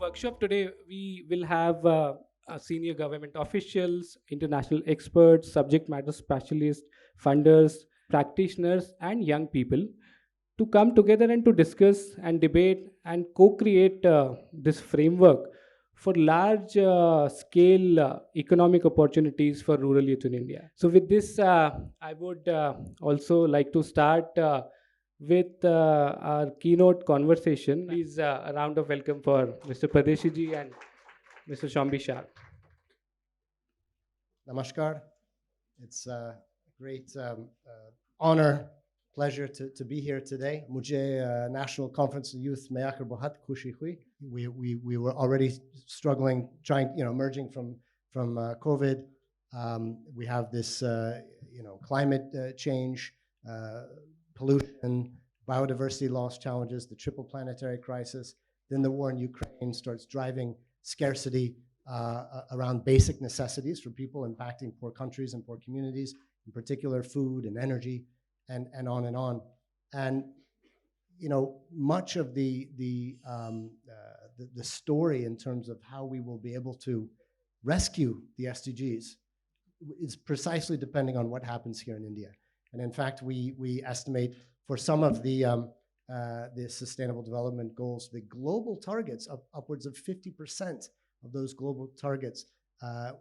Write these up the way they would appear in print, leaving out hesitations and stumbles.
workshop today, we will have senior government officials, international experts, subject matter specialists, funders, practitioners, and young people to come together and to discuss and debate and co-create this framework for large scale economic opportunities for rural youth in India. So with this, I would also like to start with our keynote conversation. Please, a round of welcome for Mr. Pradeshi ji and Mr. Shambi Shah. Namaskar. It's a great honor, pleasure to be here today. Mujhe National Conference of Youth mein aakar bahut khushi hui. We were already struggling, emerging from COVID. We have this, climate change, pollution, biodiversity loss challenges, the triple planetary crisis. Then the war in Ukraine starts driving scarcity around basic necessities for people, impacting poor countries and poor communities, in particular food and energy, and on and on. And much of the story in terms of how we will be able to rescue the SDGs is precisely depending on what happens here in India. And in fact, we estimate for some of the Sustainable Development Goals, the global targets of upwards of 50% of those global targets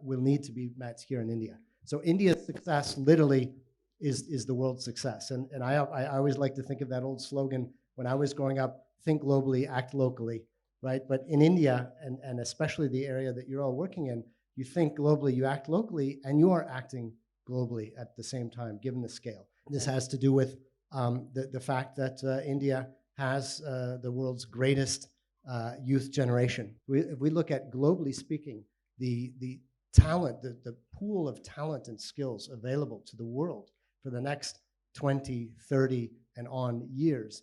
will need to be met here in India. So India's success literally is the world's success. And I always like to think of that old slogan when I was growing up: think globally, act locally, right? But in India, and especially the area that you're all working in, you think globally, you act locally, and you are acting globally at the same time, given the scale. This has to do with the fact that India has the world's greatest youth generation. If we look at, globally speaking, the talent, the pool of talent and skills available to the world for the next 20, 30, and on years,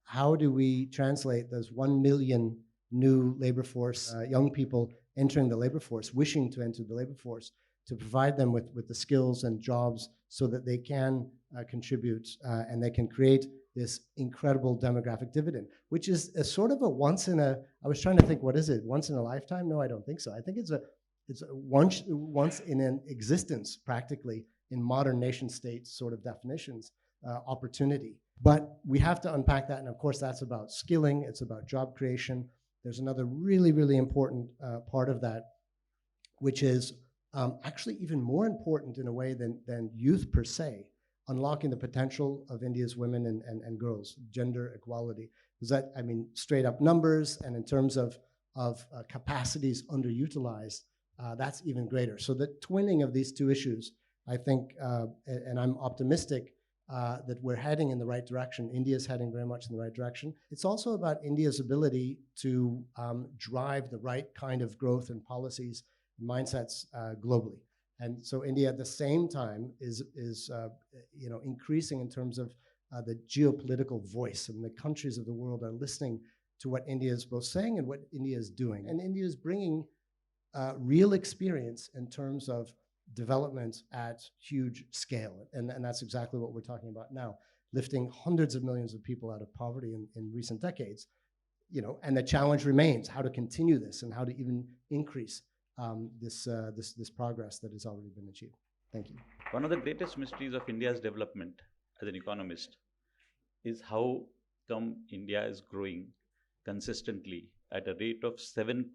how do we translate those 1 million new labor force, young people entering the labor force, wishing to enter the labor force, to provide them with the skills and jobs so that they can contribute and they can create this incredible demographic dividend, which is a sort of a once in a, I was trying to think, what is it, once in a lifetime? No, I don't think so. I think it's a once in an existence, practically, in modern nation state sort of definitions, opportunity. But we have to unpack that, and of course that's about skilling, it's about job creation. There's another really, really important part of that, which is actually even more important in a way than youth per se, unlocking the potential of India's women and girls, gender equality. Because that, I mean, straight up numbers, and in terms of capacities underutilized, that's even greater. So the twinning of these two issues, I think, and I'm optimistic that we're heading in the right direction. India's heading very much in the right direction. It's also about India's ability to drive the right kind of growth and policies and mindsets globally. And so India at the same time is increasing in terms of the geopolitical voice, and the countries of the world are listening to what India is both saying and what India is doing. And India is bringing real experience in terms of development at huge scale. And that's exactly what we're talking about now, lifting hundreds of millions of people out of poverty in recent decades. And the challenge remains how to continue this and how to even increase this progress that has already been achieved. Thank you. One of the greatest mysteries of India's development as an economist is how come India is growing consistently at a rate of 7%,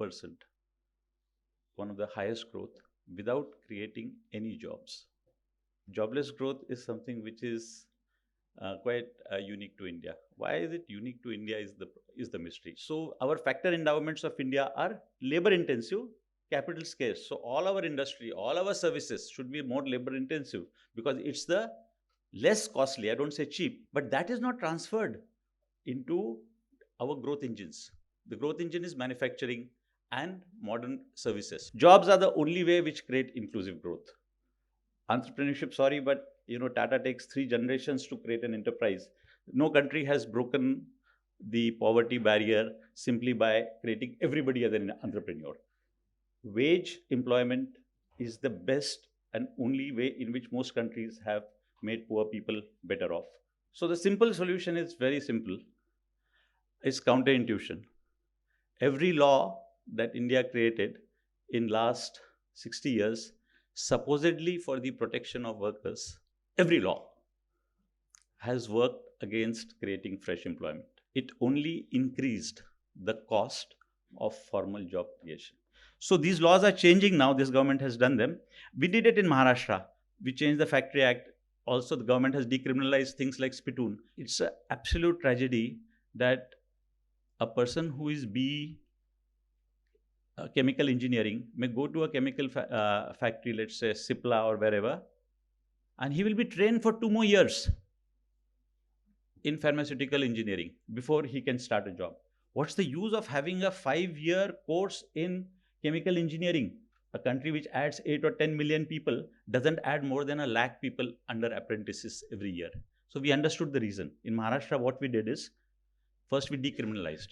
one of the highest growth, without creating any jobs. Jobless growth is something which is quite unique to India. Why is it unique to India is the mystery. So our factor endowments of India are labor intensive, capital scarce. So all our industry, all our services should be more labor intensive because it's the less costly, I don't say cheap, but that is not transferred into our growth engines. The growth engine is manufacturing and modern services. Jobs are the only way which create inclusive growth. Entrepreneurship, sorry, but Tata takes 3 generations to create an enterprise. No country has broken the poverty barrier simply by creating everybody as an entrepreneur. Wage employment is the best and only way in which most countries have made poor people better off. So the simple solution is very simple. It's counterintuition. Every law that India created in last 60 years, supposedly for the protection of workers, every law has worked against creating fresh employment. It only increased the cost of formal job creation. So these laws are changing now. This government has done them. We did it in Maharashtra. We changed the Factory Act. Also, the government has decriminalized things like spittoon. It's an absolute tragedy that a person who is chemical engineering may go to a chemical factory, let's say Sipla or wherever, and he will be trained for 2 more years in pharmaceutical engineering before he can start a job. What's the use of having a 5-year course in chemical engineering? A country which adds 8 or 10 million people doesn't add more than 1 lakh people under apprentices every year. So we understood the reason. In Maharashtra, what we did is, first we decriminalized.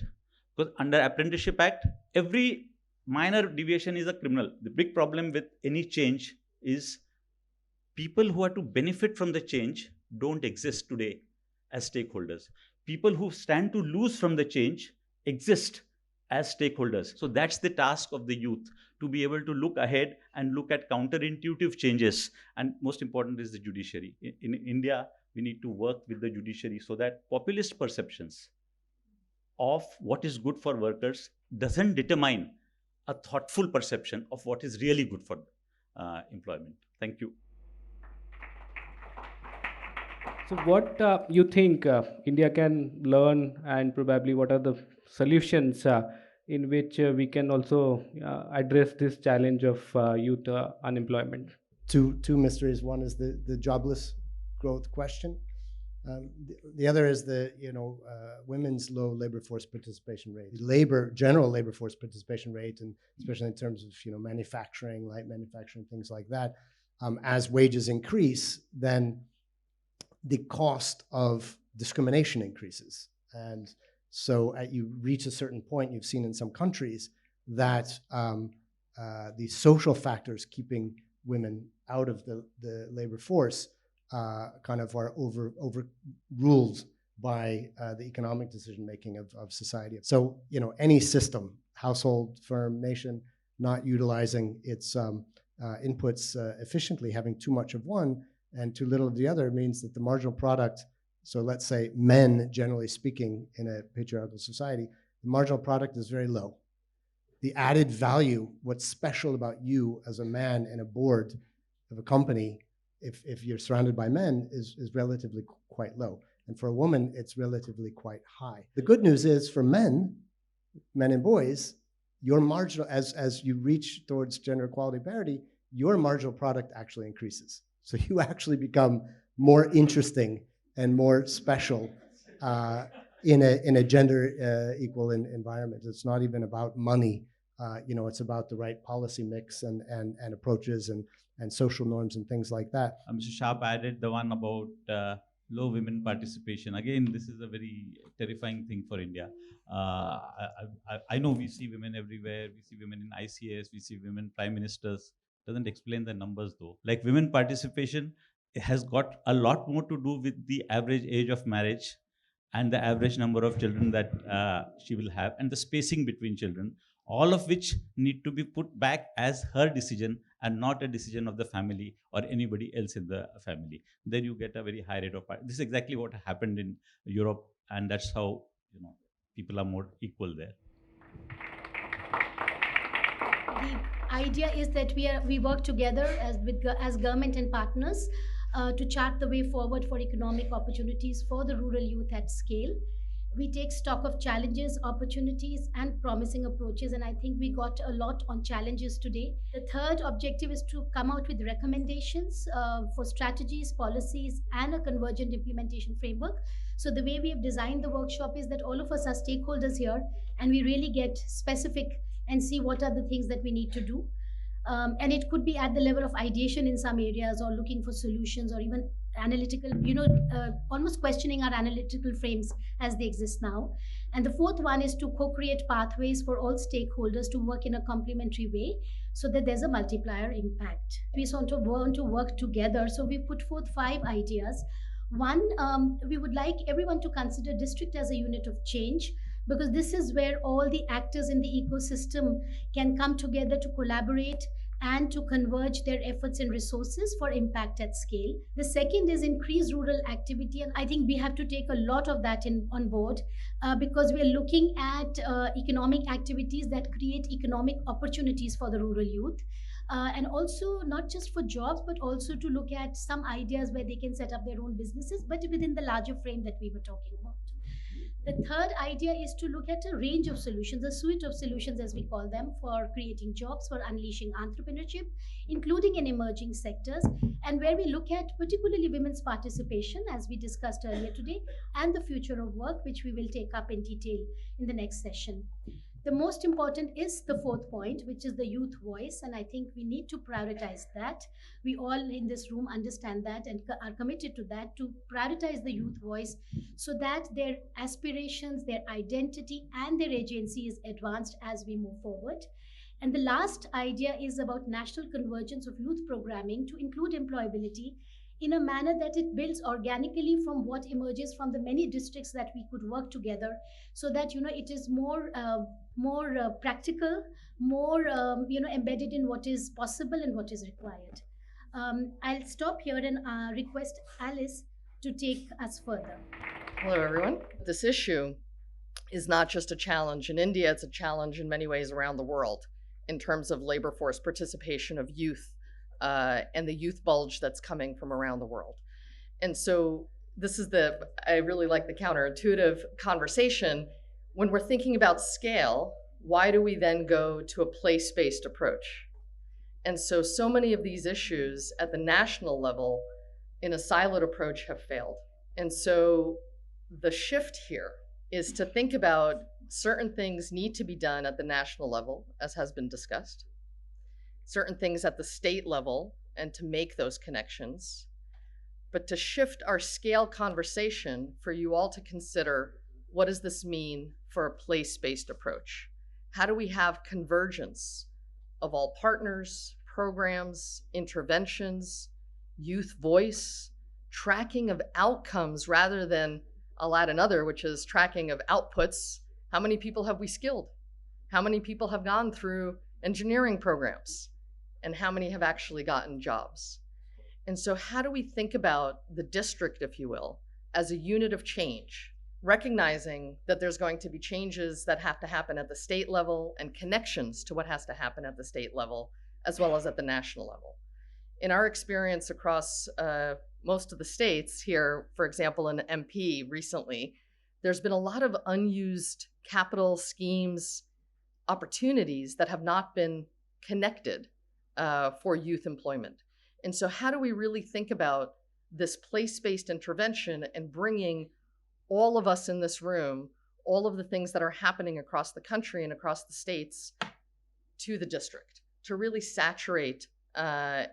Because under Apprenticeship Act, every minor deviation is a criminal. The big problem with any change is people who are to benefit from the change don't exist today as stakeholders. People who stand to lose from the change exist as stakeholders. So that's the task of the youth, to be able to look ahead and look at counterintuitive changes. And most important is the judiciary. In India, we need to work with the judiciary so that populist perceptions of what is good for workers doesn't determine a thoughtful perception of what is really good for employment. Thank you. So, what you think India can learn, and probably what are the solutions in which we can also address this challenge of youth unemployment? Two mysteries. One is the jobless growth question. The other is the women's low labor force participation rate, general labor force participation rate, and especially in terms of manufacturing, light manufacturing, things like that. As wages increase, then the cost of discrimination increases, and so you reach a certain point. You've seen in some countries that the social factors keeping women out of the labor force kind of are overruled by the economic decision making of society. So any system, household, firm, nation, not utilizing its inputs efficiently, having too much of one and too little of the other, means that the marginal product, so let's say men, generally speaking, in a patriarchal society, the marginal product is very low. The added value, what's special about you as a man in a board of a company, if you're surrounded by men, is relatively quite low. And for a woman, it's relatively quite high. The good news is for men and boys, your marginal, as you reach towards gender equality parity, your marginal product actually increases. So you actually become more interesting and more special in a gender equal environment. It's not even about money. It's about the right policy mix and approaches and social norms and things like that. Mr. Sharp added the one about low women participation. Again, this is a very terrifying thing for India. I know we see women everywhere. We see women in ICS. We see women prime ministers. Doesn't explain the numbers though. Like women participation has got a lot more to do with the average age of marriage and the average number of children that she will have and the spacing between children, all of which need to be put back as her decision and not a decision of the family or anybody else in the family. Then you get a very high rate of participation. This is exactly what happened in Europe, and that's how people are more equal there. The idea is that we work together as government and partners to chart the way forward for economic opportunities for the rural youth at scale. We take stock of challenges, opportunities, and promising approaches, and I think we got a lot on challenges today. The third objective is to come out with recommendations for strategies, policies, and a convergent implementation framework. So the way we have designed the workshop is that all of us are stakeholders here, and we really get specific and see what are the things that we need to do. And it could be at the level of ideation in some areas, or looking for solutions, or even analytical, almost questioning our analytical frames as they exist now. And the fourth one is to co-create pathways for all stakeholders to work in a complementary way so that there's a multiplier impact. We want to work together, so we put forth 5 ideas. One, we would like everyone to consider district as a unit of change, because this is where all the actors in the ecosystem can come together to collaborate and to converge their efforts and resources for impact at scale. The second is increased rural activity, and I think we have to take a lot of that on board, because we are looking at economic activities that create economic opportunities for the rural youth. And also not just for jobs, but also to look at some ideas where they can set up their own businesses, but within the larger frame that we were talking about. The third idea is to look at a range of solutions, a suite of solutions as we call them, for creating jobs, for unleashing entrepreneurship, including in emerging sectors, and where we look at particularly women's participation, as we discussed earlier today, and the future of work, which we will take up in detail in the next session. The most important is the fourth point, which is the youth voice, and I think we need to prioritize that. We all in this room understand that and are committed to that, to prioritize the youth voice so that their aspirations, their identity, and their agency is advanced as we move forward. And the last idea is about national convergence of youth programming to include employability in a manner that it builds organically from what emerges from the many districts that we could work together, so that it is more practical, more embedded in what is possible and what is required. I'll stop here and request Alice to take us further. Hello, everyone. This issue is not just a challenge in India, it's a challenge in many ways around the world in terms of labor force participation of youth and the youth bulge that's coming from around the world. And so I really like the counterintuitive conversation. When we're thinking about scale, why do we then go to a place-based approach? And so many of these issues at the national level in a siloed approach have failed. And so the shift here is to think about certain things need to be done at the national level, as has been discussed, certain things at the state level, and to make those connections, but to shift our scale conversation for you all to consider, what does this mean for a place-based approach? How do we have convergence of all partners, programs, interventions, youth voice, tracking of outcomes rather than, I'll add another, which is tracking of outputs. How many people have we skilled? How many people have gone through engineering programs? And how many have actually gotten jobs? And so how do we think about the district, if you will, as a unit of change, recognizing that there's going to be changes that have to happen at the state level and connections to what has to happen at the state level, as well as at the national level. In our experience across most of the states here, for example, in MP recently, there's been a lot of unused capital schemes, opportunities that have not been connected for youth employment. And so how do we really think about this place-based intervention and bringing all of us in this room, all of the things that are happening across the country and across the states to the district to really saturate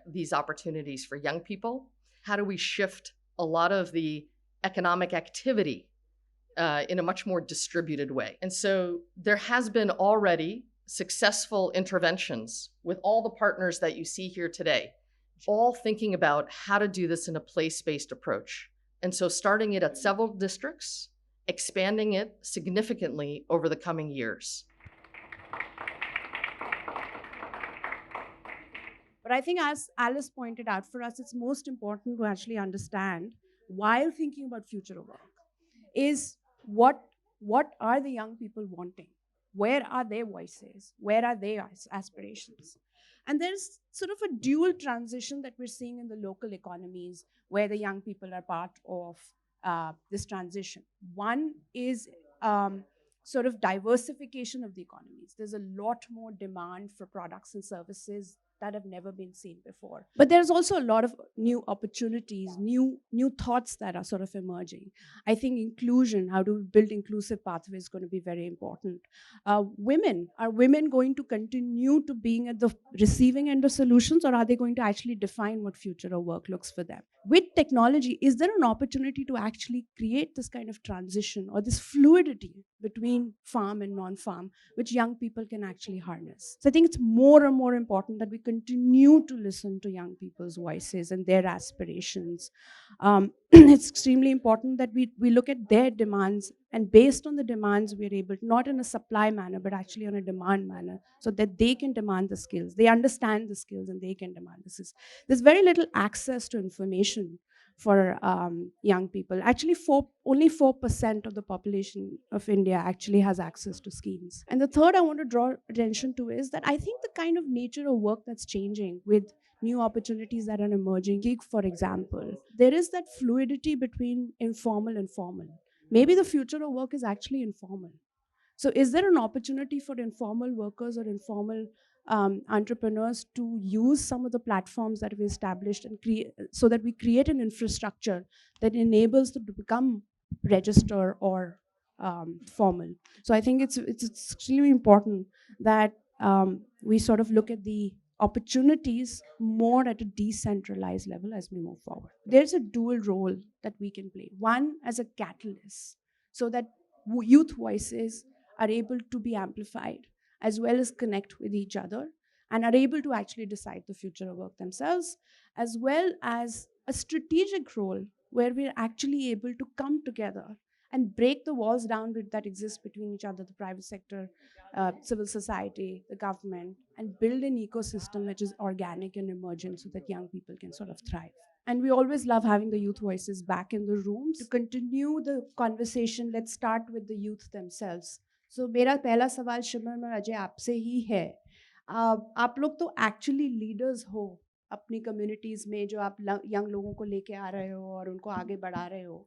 these opportunities for young people? How do we shift a lot of the economic activity in a much more distributed way? And so there has been already successful interventions with all the partners that you see here today, all thinking about how to do this in a place-based approach. And so starting it at several districts, expanding it significantly over the coming years. But I think, as Alice pointed out, for us, it's most important to actually understand, while thinking about future of work, is what are the young people wanting? Where are their voices? Where are their aspirations? And there's sort of a dual transition that we're seeing in the local economies where the young people are part of this transition. One is sort of diversification of the economies. There's a lot more demand for products and services that have never been seen before. But there's also a lot of new opportunities, new thoughts that are sort of emerging. I think inclusion, how to build inclusive pathways, is going to be very important. Are women going to continue to being at the receiving end of solutions, or are they going to actually define what future of work looks for them? With technology, is there an opportunity to actually create this kind of transition or this fluidity between farm and non-farm, which young people can actually harness. So I think it's more and more important that we continue to listen to young people's voices and their aspirations. It's extremely important that we look at their demands, and based on the demands, we're able to, not in a supply manner, but actually on a demand manner, so that they can demand the skills. They understand the skills and they can demand the skills. There's very little access to information for young people. Actually, only 4% of the population of India actually has access to schemes. And the third I want to draw attention to is that I think the kind of nature of work that's changing with new opportunities that are emerging, gig, for example, there is that fluidity between informal and formal. Maybe the future of work is actually informal. So is there an opportunity for informal workers or informal entrepreneurs to use some of the platforms that we established and create, so that we create an infrastructure that enables them to become register or formal? So I think it's extremely important that we sort of look at the opportunities more at a decentralized level as we move forward. There's a dual role that we can play. One, as a catalyst, so that youth voices are able to be amplified as well as connect with each other and are able to actually decide the future of work themselves, as well as a strategic role where we're actually able to come together and break the walls down that exist between each other, the private sector, civil society, the government, and build an ecosystem which is organic and emergent so that young people can sort of thrive. And we always love having the youth voices back in the rooms. To continue the conversation, let's start with the youth themselves. So मेरा पहला सवाल shimmer और अजय आपसे ही है. आप लोग तो actually leaders हो अपनी कम्युनिटीज़ में, जो आप यंग लोगों को लेके आ रहे हो और उनको आगे बढ़ा रहे हो.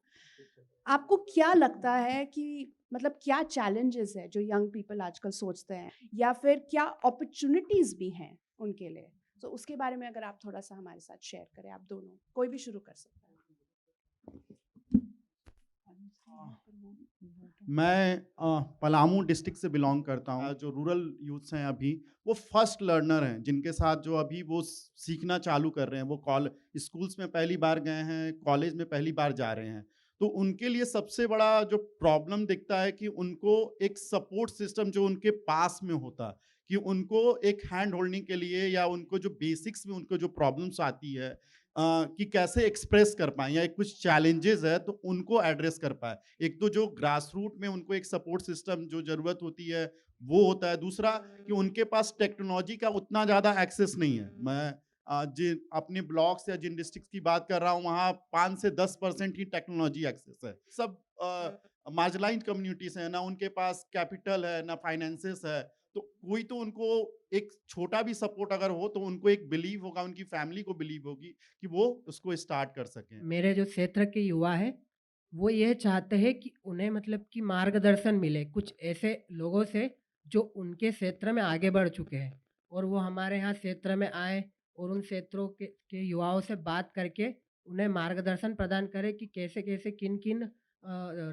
आपको क्या लगता है कि मतलब क्या चैलेंजेस है जो यंग पीपल आजकल सोचते हैं, या फिर क्या अपॉर्चुनिटीज़ भी हैं उनके लिए? तो उसके बारे में अगर आप थोड़ा सा हमारे साथ शेयर करें. आप दोनों, कोई भी शुरू कर सकता है. मैं पलामू डिस्ट्रिक्ट से बिलोंग करता हूँ. जो रूरल यूथ्स हैं अभी, वो फर्स्ट लर्नर हैं, जिनके साथ जो अभी वो सीखना चालू कर रहे हैं. वो स्कूल्स में पहली बार गए हैं, कॉलेज में पहली बार जा रहे हैं. तो उनके लिए सबसे बड़ा जो प्रॉब्लम दिखता है कि उनको एक सपोर्ट सिस्टम जो उनके पास में होता, कि उनको एक हैंड होल्डिंग के लिए, या उनको जो बेसिक्स में उनको जो प्रॉब्लम्स आती है कि कैसे एक्सप्रेस कर पाएँ, या कुछ चैलेंजेस है तो उनको एड्रेस कर पाए. एक तो जो ग्रास रूट में उनको एक सपोर्ट सिस्टम जो ज़रूरत होती है वो होता है. दूसरा कि उनके पास टेक्नोलॉजी का उतना ज़्यादा एक्सेस नहीं है. मैं जिन अपने ब्लॉक्स या जिन डिस्ट्रिक्ट्स की बात कर रहा हूँ, वहाँ 5 से 10% ही टेक्नोलॉजी एक्सेस है. सब मार्जिनलाइज्ड कम्युनिटीज़ हैं, ना उनके पास कैपिटल है, ना फाइनेंसेस है. तो कोई तो उनको एक छोटा भी सपोर्ट अगर हो तो उनको एक बिलीव होगा, उनकी फैमिली को बिलीव होगी कि वो उसको स्टार्ट कर सकें. मेरे जो क्षेत्र के युवा हैं, वो ये चाहते हैं कि उन्हें मतलब कि मार्गदर्शन मिले कुछ ऐसे लोगों से जो उनके क्षेत्र में आगे बढ़ चुके हैं, और वो हमारे यहाँ क्षेत्र में आए और उन क्षेत्रों के युवाओं से बात करके उन्हें मार्गदर्शन प्रदान करें कि कैसे कैसे किन किन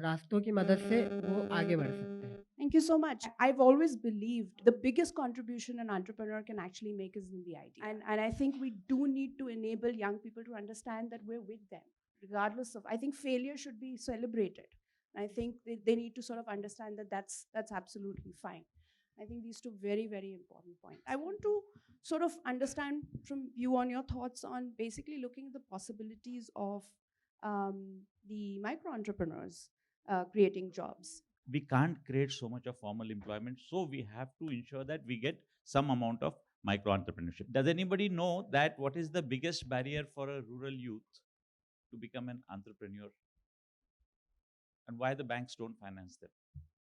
रास्तों की मदद से वो आगे बढ़ सकते हैं. Thank you so much. I've always believed the biggest contribution an entrepreneur can actually make is in the idea. And I think we do need to enable young people to understand that we're with them, regardless of, I think failure should be celebrated. I think they need to sort of understand that that's absolutely fine. I think these two very, very important points. I want to sort of understand from you on your thoughts on basically looking at the possibilities of the micro entrepreneurs creating jobs. We can't create so much of formal employment, so we have to ensure that we get some amount of micro entrepreneurship. Does anybody know that what is the biggest barrier for a rural youth to become an entrepreneur, and why the banks don't finance them,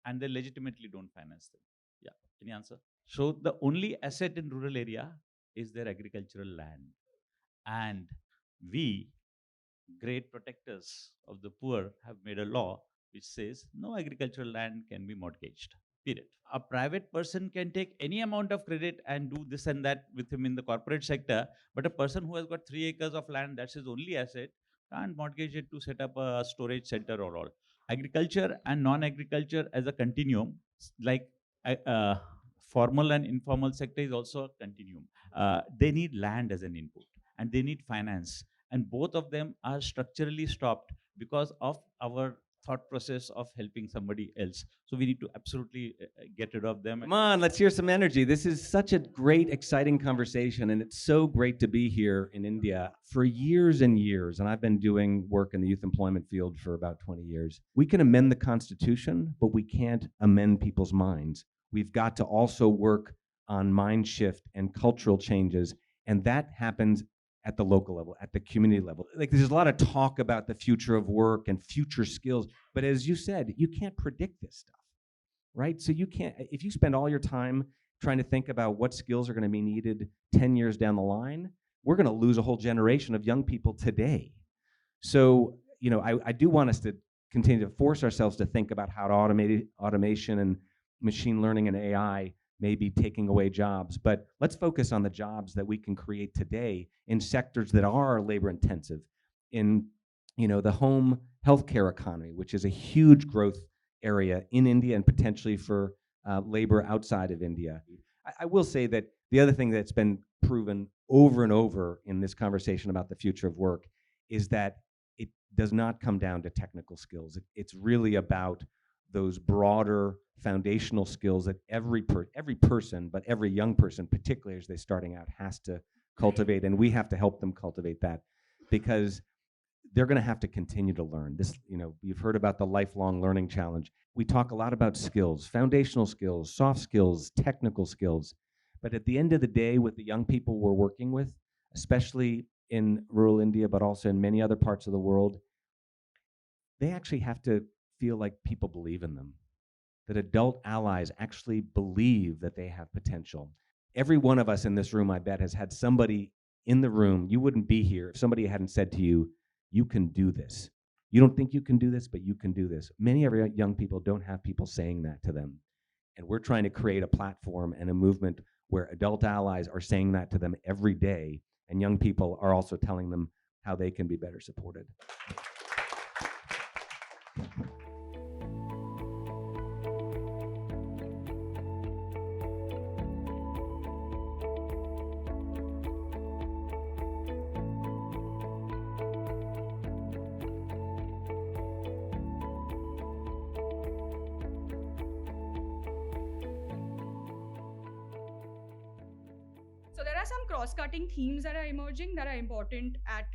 and they legitimately don't finance them? Yeah, any answer? So the only asset in rural area is their agricultural land, and we, great protectors of the poor, have made a law which says no agricultural land can be mortgaged, period. A private person can take any amount of credit and do this and that with him in the corporate sector, but a person who has got 3 acres of land, that's his only asset, can't mortgage it to set up a storage center or all. Agriculture and non-agriculture as a continuum, like formal and informal sector is also a continuum. They need land as an input, and they need finance, and both of them are structurally stopped because of our thought process of helping somebody else. So we need to absolutely get rid of them. Come on, let's hear some energy. This is such a great, exciting conversation, and it's so great to be here in India for years and years. And I've been doing work in the youth employment field for about 20 years. We can amend the Constitution, but we can't amend people's minds. We've got to also work on mind shift and cultural changes, and that happens at the local level, at the community level. Like, there's a lot of talk about the future of work and future skills, but as you said, you can't predict this stuff, right? So you can't, if you spend all your time trying to think about what skills are going to be needed 10 years down the line, we're going to lose a whole generation of young people today. So, I do want us to continue to force ourselves to think about how automation and machine learning and AI may be taking away jobs, but let's focus on the jobs that we can create today in sectors that are labor intensive, in the home healthcare economy, which is a huge growth area in India and potentially for labor outside of India. I will say that the other thing that's been proven over and over in this conversation about the future of work is that it does not come down to technical skills. It's really about those broader foundational skills that every person, but every young person, particularly as they're starting out, has to cultivate, and we have to help them cultivate that, because they're going to have to continue to learn. This, you've heard about the lifelong learning challenge. We talk a lot about skills, foundational skills, soft skills, technical skills, but at the end of the day, with the young people we're working with, especially in rural India, but also in many other parts of the world, they actually have to feel like people believe in them, that adult allies actually believe that they have potential. Every one of us in this room, I bet, has had somebody in the room. You wouldn't be here if somebody hadn't said to you, you can do this. You don't think you can do this, but you can do this. Many of our young people don't have people saying that to them. And we're trying to create a platform and a movement where adult allies are saying that to them every day, and young people are also telling them how they can be better supported. So there are some cross-cutting themes that are emerging that are important at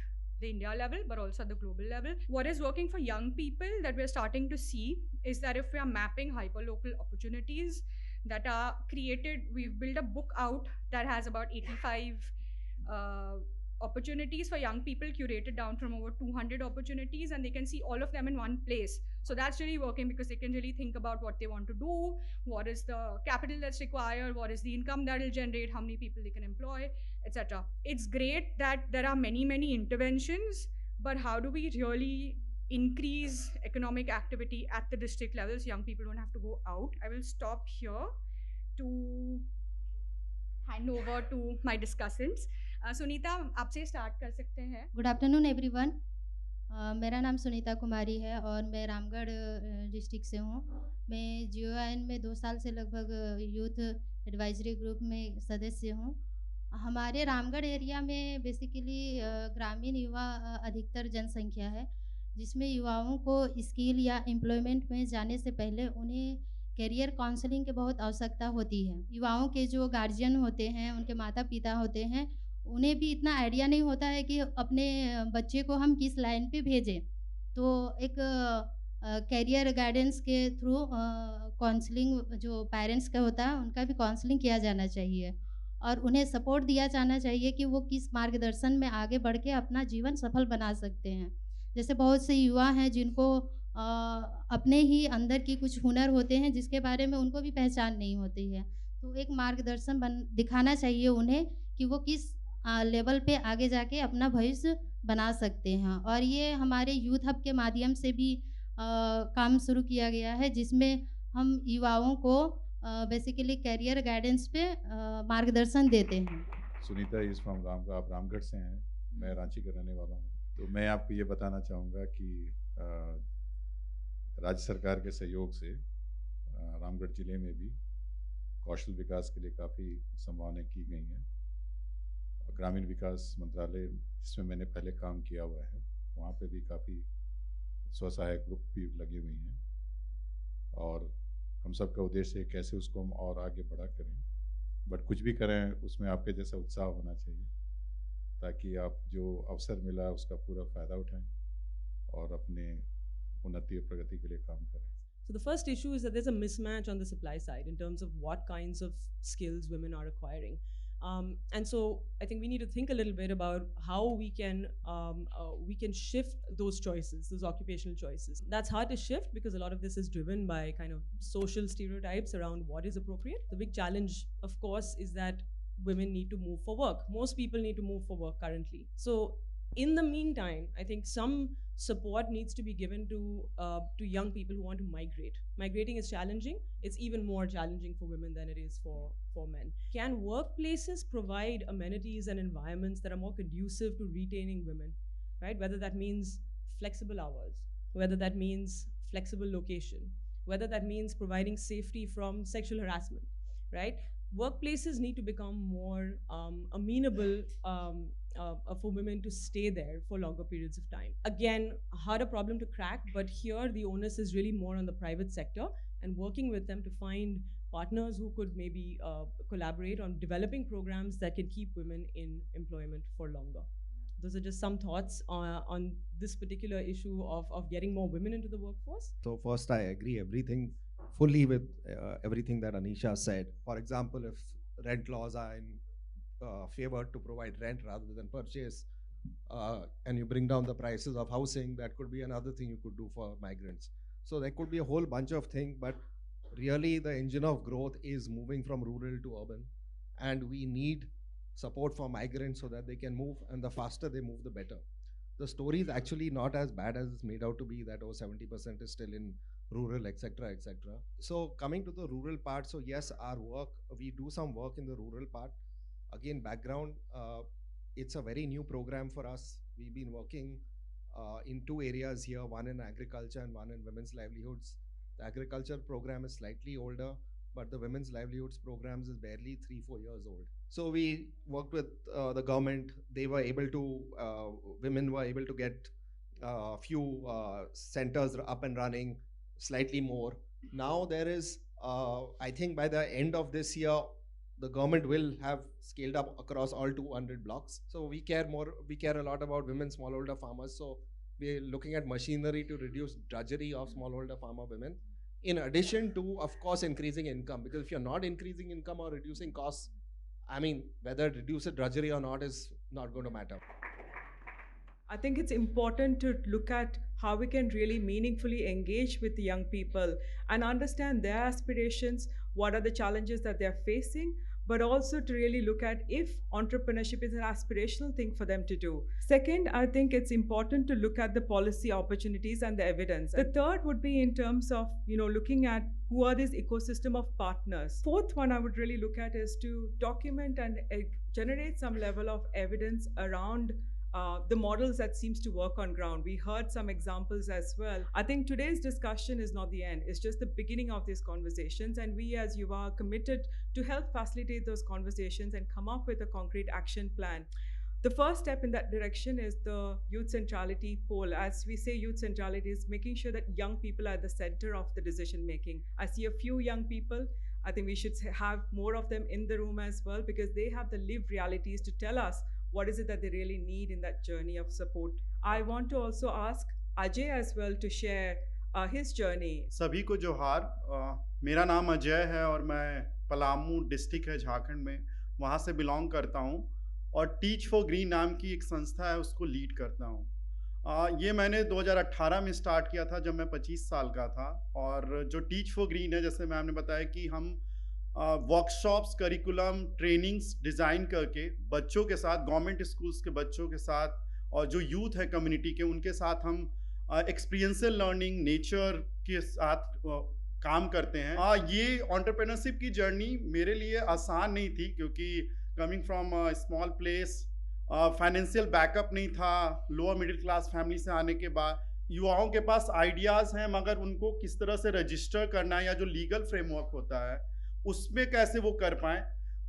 the India level, but also at the global level. What is working for young people that we're starting to see is that if we are mapping hyperlocal opportunities that are created, we've built a book out that has about 85 opportunities for young people, curated down from over 200 opportunities, and they can see all of them in one place. So that's really working because they can really think about what they want to do, what is the capital that's required, what is the income that will generate, how many people they can employ, etc. It's great that there are many, many interventions, but how do we really increase economic activity at the district level so young people don't have to go out? I will stop here to hand over to my discussants. Sunita, आपसे start कर सकते हैं. Good afternoon everyone. मेरा नाम सुनीता कुमारी है और मैं Ramgarh district से हूँ. मैं GOIN में 2 साल से लगभग यूथ एडवाइजरी ग्रुप में सदस्य हूँ. हमारे रामगढ़ एरिया में बेसिकली ग्रामीण युवा अधिकतर जनसंख्या है, जिसमें युवाओं को स्किल या एम्प्लॉयमेंट में जाने से पहले उन्हें करियर काउंसलिंग की बहुत आवश्यकता होती है. युवाओं के जो गार्जियन होते हैं, उनके माता पिता होते हैं, उन्हें भी इतना आइडिया नहीं होता है कि अपने बच्चे को हम किस लाइन पे भेजें. तो एक करियर गाइडेंस के थ्रू काउंसलिंग जो पेरेंट्स का होता है, उनका भी काउंसलिंग किया जाना चाहिए और उन्हें सपोर्ट दिया जाना चाहिए कि वो किस मार्गदर्शन में आगे बढ़ के अपना जीवन सफल बना सकते हैं. जैसे बहुत से युवा हैं जिनको अपने ही अंदर की कुछ हुनर होते हैं जिसके बारे में उनको भी पहचान नहीं होती है. तो एक मार्गदर्शन दिखाना चाहिए उन्हें कि वो किस लेवल पे आगे जाके अपना भविष्य बना सकते हैं. और ये हमारे यूथ हब के माध्यम से भी काम शुरू किया गया है, जिसमें हम युवाओं को बेसिकली करियर गाइडेंस पे मार्गदर्शन देते हैं. Sunita is from Ramgarh. आप रामगढ़ से हैं, मैं रांची का रहने वाला हूँ. तो मैं आपको ये बताना चाहूँगा कि राज्य सरकार के सहयोग से रामगढ़ ज़िले में भी कौशल विकास के लिए काफ़ी संभावनाएं की गई हैं. ग्रामीण विकास मंत्रालय, जिसमें मैंने पहले काम किया हुआ है, वहाँ पे भी काफ़ी स्वसहायक ग्रुप भी लगी हुई हैं और हम सबका उद्देश्य है कैसे उसको हम और आगे बड़ा करें। बट कुछ भी करें उसमें आपके जैसा उत्साह होना चाहिए ताकि आप जो अवसर मिला उसका पूरा फ़ायदा उठाएं और अपने उन्नति और प्रगति के लिए काम करें। So the first issue is that there's a mismatch on the supply side in terms of what kinds of skills women are acquiring. And so I think we need to think a little bit about how we can shift those choices, those occupational choices. That's hard to shift because a lot of this is driven by kind of social stereotypes around what is appropriate. The big challenge, of course, is that women need to move for work. Most people need to move for work currently. So in the meantime, I think some support needs to be given to young people who want to migrate. Migrating is challenging. It's even more challenging for women than it is for men. Can workplaces provide amenities and environments that are more conducive to retaining women, right? Whether that means flexible hours, whether that means flexible location, whether that means providing safety from sexual harassment, right? Workplaces need to become more amenable for women to stay there for longer periods of time. Again, a harder problem to crack, but here the onus is really more on the private sector and working with them to find partners who could maybe collaborate on developing programs that can keep women in employment for longer. Those are just some thoughts on this particular issue of getting more women into the workforce. So first, I agree everything fully with everything that Anisha said. For example, if rent laws are in favor to provide rent rather than purchase, and you bring down the prices of housing, that could be another thing you could do for migrants. So there could be a whole bunch of things, but really the engine of growth is moving from rural to urban, and we need support for migrants so that they can move, and the faster they move, the better. The story is actually not as bad as it's made out to be, that 70% is still in rural, etc., etc. So coming to the rural part, so yes, our work, we do some work in the rural part. Again, background, it's a very new program for us. We've been working in two areas here, one in agriculture and one in women's livelihoods. The agriculture program is slightly older, but the women's livelihoods programs is barely 3-4 years old. So we worked with the government. They were able to, women were able to get a few centers up and running, slightly more. Now there is, I think by the end of this year, the government will have scaled up across all 200 blocks. So we care a lot about women smallholder farmers. So we're looking at machinery to reduce drudgery of smallholder farmer women, in addition to, of course, increasing income. Because if you're not increasing income or reducing costs, I mean, whether reduce the drudgery or not is not going to matter. I think it's important to look at how we can really meaningfully engage with the young people and understand their aspirations, what are the challenges that they're facing, but also to really look at if entrepreneurship is an aspirational thing for them to do. Second, I think it's important to look at the policy opportunities and the evidence. The third would be in terms of, looking at who are this ecosystem of partners. Fourth one I would really look at is to document and generate some level of evidence around the models that seems to work on ground. We heard some examples as well. I think today's discussion is not the end. It's just the beginning of these conversations, and we as Yuva are committed to help facilitate those conversations and come up with a concrete action plan. The first step in that direction is the youth centrality poll. As we say, youth centrality is making sure that young people are at the center of the decision making. I see a few young people. I think we should have more of them in the room as well, because they have the lived realities to tell us what is it that they really need in that journey of support. I want to also ask Ajay as well to share his journey. सभी को जोहार, मेरा नाम अजय है और मैं Palamu district है झारखंड में, वहाँ से बिलोंग करता हूँ और टीच फॉर ग्रीन नाम की एक संस्था है, उसको लीड करता हूँ। ये मैंने 2018 में स्टार्ट किया था जब मैं 25 साल का था। और जो टीच फॉर ग्रीन है, जैसे मैम ने बताया कि हम वर्कशॉप्स, करिकुलम, ट्रेनिंग्स डिज़ाइन करके बच्चों के साथ, गवर्नमेंट स्कूल्स के बच्चों के साथ और जो यूथ है कम्युनिटी के, उनके साथ हम एक्सपीरियंशियल लर्निंग, नेचर के साथ काम करते हैं। ये एंटरप्रेन्योरशिप की जर्नी मेरे लिए आसान नहीं थी, क्योंकि coming from a small place, financial backup नहीं था, लोअर मिडिल क्लास फैमिली से आने के बाद युवाओं के पास आइडियाज़ हैं, मगर उनको किस तरह से रजिस्टर करना है या जो लीगल फ्रेमवर्क होता है उसमें कैसे वो कर पाएँ।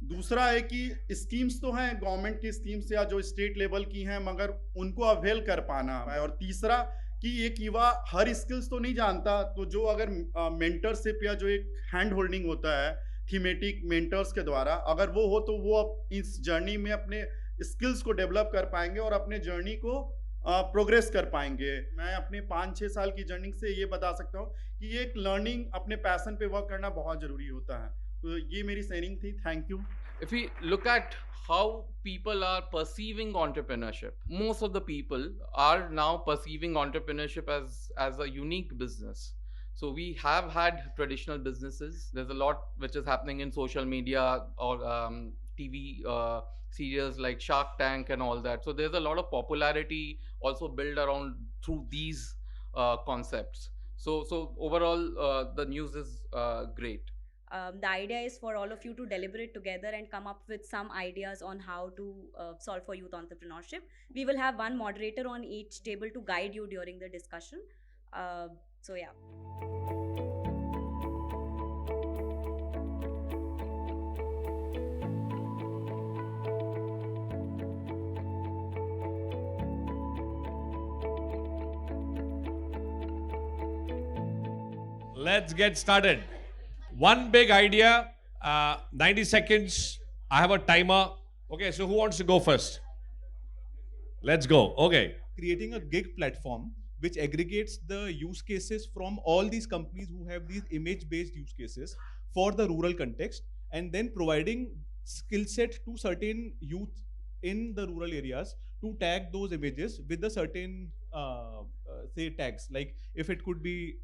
दूसरा है कि स्कीम्स तो हैं, गवर्नमेंट की स्कीम्स या जो स्टेट लेवल की हैं, मगर उनको अवेल कर पाना है। और तीसरा कि एक युवा हर स्किल्स तो नहीं जानता, तो जो अगर मेंटरशिप या जो एक हैंड होल्डिंग होता है थीमेटिक मेंटर्स के द्वारा, अगर वो हो तो वो इस जर्नी में अपने स्किल्स को डेवलप कर पाएंगे और अपने जर्नी को प्रोग्रेस कर पाएंगे। मैं अपने 5-6 साल की जर्नी से ये बता सकता हूँ कि ये एक लर्निंग, अपने पैशन पे वर्क करना बहुत ज़रूरी होता है। तो ये मेरी शेयरिंग थी। Thank you. If we look at how people are perceiving entrepreneurship, most of the people are now perceiving entrepreneurship as a unique business. So we have had traditional businesses. There's a lot which is happening in social media or TV serials like Shark Tank and all that. So there's a lot of popularity also built around through these concepts. So overall, the news is great. The idea is for all of you to deliberate together and come up with some ideas on how to solve for youth entrepreneurship. We will have one moderator on each table to guide you during the discussion. So yeah. Let's get started. One big idea, 90 seconds. I have a timer. Okay, so who wants to go first? Let's go. Okay. Creating a gig platform which aggregates the use cases from all these companies who have these image-based use cases for the rural context, and then providing skill set to certain youth in the rural areas to tag those images with the certain say tags, like if it could be